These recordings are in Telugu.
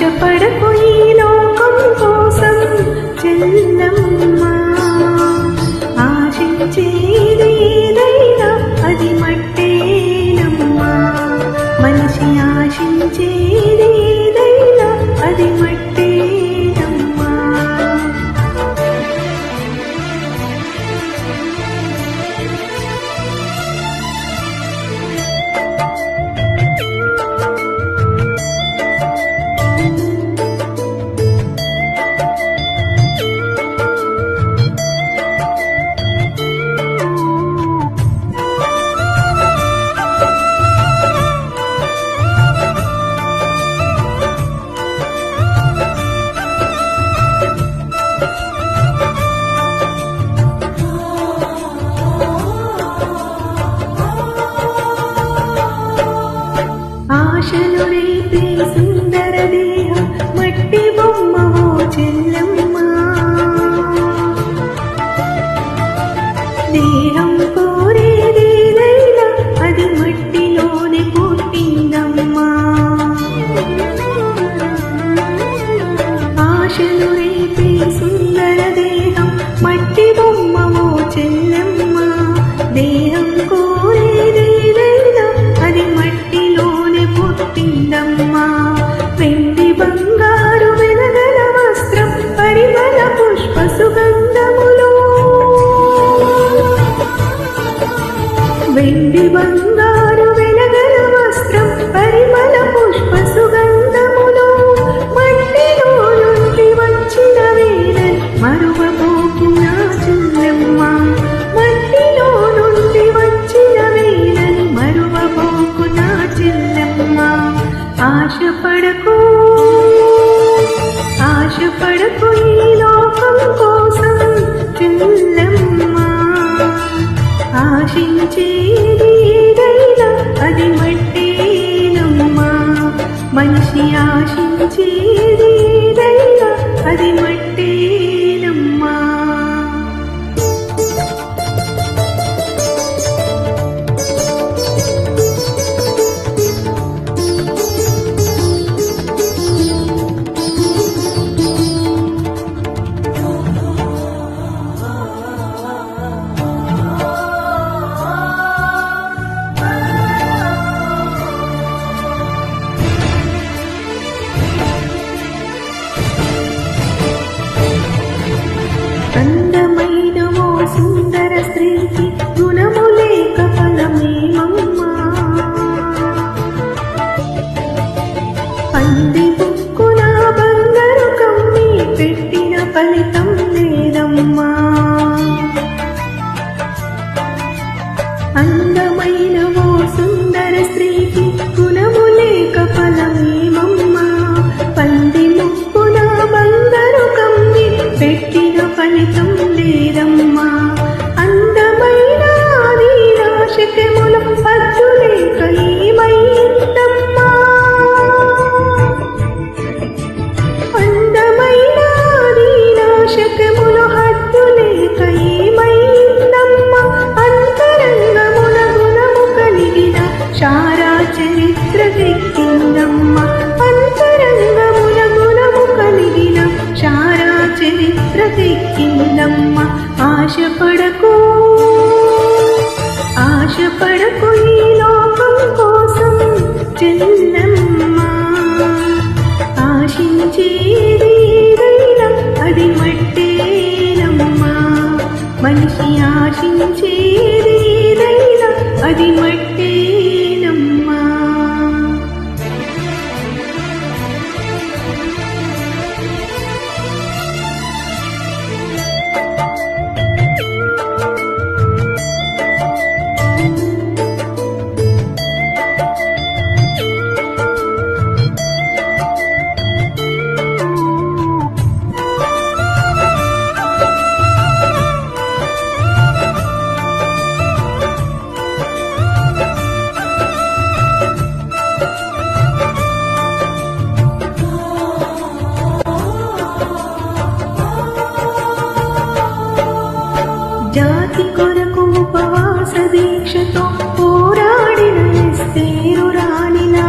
ఆశపడకు ఈ లోకం కోసం చెల్లమ్మ, ఆశించేది ఏదైనా అది మట్టేనమ్మా. మనిషి ఆశించేది ఏదైనా అది మట్టేనమ్మా. ఆశలు రేపే సుందర దేహం మట్టి బొమ్మవో చెల్లమ్మ, దేహం కోరేదేదైనా అది మట్టిలోనే పుట్టిందమ్మా. ఆశలు రేపే సుందర దేహం మట్టి బొమ్మవో చెల్లమ్మ, దేహం కోరేదేదైనా అది మట్టిలోనే పుట్టిందమ్మా. వెండి బంగారు వెలగల వస్త్రం పరిమళ పుష్ప సుగంధములు, వెండి బంగారు వెలగల వస్త్రం పరిమళ పుష్ప సుగంధములు, మట్టిలో నుండి వచ్చిన వేళ మరువబోకు నా చెల్లమ్మ, మట్టిలో నుండి వచ్చిన వేళ మరువబోకు నా చెల్లమ్మ. ఆశపడకు ఆశపడకు ఈ లోకం కోసం చెల్లమ్మ, ఆశించేది ఏదైనా అది మట్టేనమ్మా. మనిషి ఆశించేది ఏదైనా అది మట్టేనమ్మా. అందమైన ఓ సుందర స్త్రీకి గుణము లేక ఫలమేమమ్మా. పంది బుక్కున బంగారు కమ్మి పెట్టిన ఫలితం లేదమ్మా. అందమైన ఓ సుందర స్త్రీకి గుణము లేక ఫలమేమమ్మా. పంది ముక్కున బంగారు కమ్మి పెట్టిన ఫలితం లేదమ్మా. అందమైన ఆది నాశకముల హద్దు లేక ఏమైందమ్మా. అందమైన ఆది నాశకముల హద్దు లేక ఏమైందమ్మా. అంతరంగమున గుణము కలిగిన శారా చరిత్రకెక్కిందమ్మా. అంతరంగమున గుణము కలిగిన శారా చరిత్రకెక్కిందమ్మా. ఆశపడకు ఆశపడకు ఈ లోకం కోసం చెల్లమ్మ, ఆశించేది ఏదైనా అది మట్టేనమ్మా. మనిషి ఆశించేది ఏదైనా అది మట్టేనమ్మా. జాతి కొరకు ఉపవాస దీక్షతో పోరాడిన ఎస్తేరు రాణిలా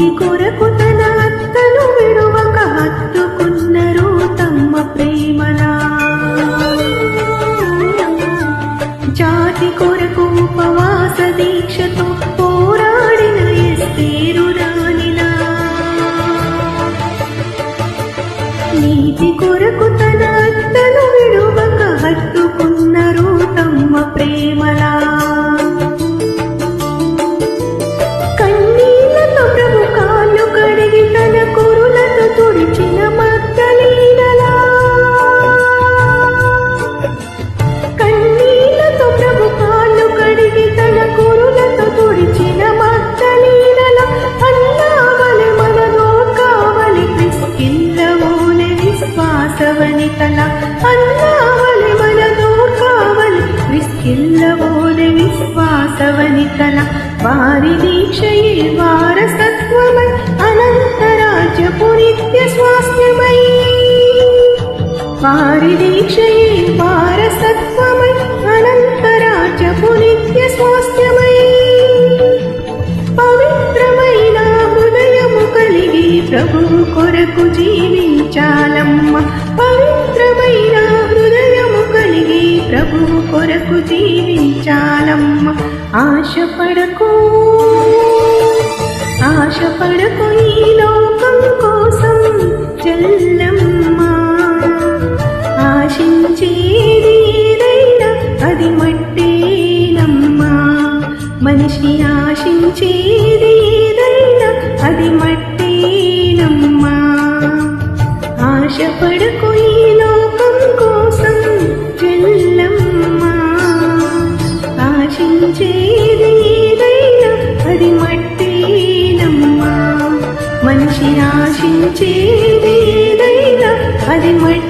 నీతి కొరకు తన అత్తను విడువక హత్తుకున్నరు తమ్మ ప్రేమలా. జాతి కొరకు ఉపవాస దీక్షతో పోరాడిన ఎస్తేరు రాణిలా. నీతి కొరకు తన అత్తను విడువక హత్తుకున్నరు తమ్మ ప్రేమలా. కన్నీళ్లతో ప్రభు కాళ్ళు కడిగి తన కురులతో తుడిచిన మగ్దలీనలా. కన్నీళ్లతో ప్రభు కాళ్ళు కడిగి తన కురులతో తుడిచిన మగ్దలీనలా. అన్నావలె మనలో కావలి క్రిస్కిల్లవోలె విశ్వాసవనితల. అన్నావలె మనలో కావలి క్రిస్కిల్లవోలె విశ్వాసవనితల. వారి దీక్షయే వారసత్వమై అనంతరాజ్యపు నిత్య స్వాస్థ్యమై. వారి దీక్షయే వారసత్వమై అనంతరాజ్యపు నిత్య స్వాస్థ్యమై. పవిత్రమైన హృదయము కలిగి ప్రభువు కొరకు జీవించాలమ్మ. పవిత్రమైన హృదయము కలిగి ప్రభువు కొరకు జీవించాలమ్మ. ఆశపడకు ఆశపడకు ఈ లోకం కోసం చెల్లమ్మ. ఆశించేది ఏదైనా అది మట్టేనమ్మా. మనిషి ఆశించేది ఏదైనా అది మట్టేనమ్మా. ఆశపడకు ఈ లోకం కోసం చెల్లమ్మ. ఆశించేది ఏదైనా అది మట్టేనమ్మా. మనిషి ఆశించేది ఏదైనా అది మట్టి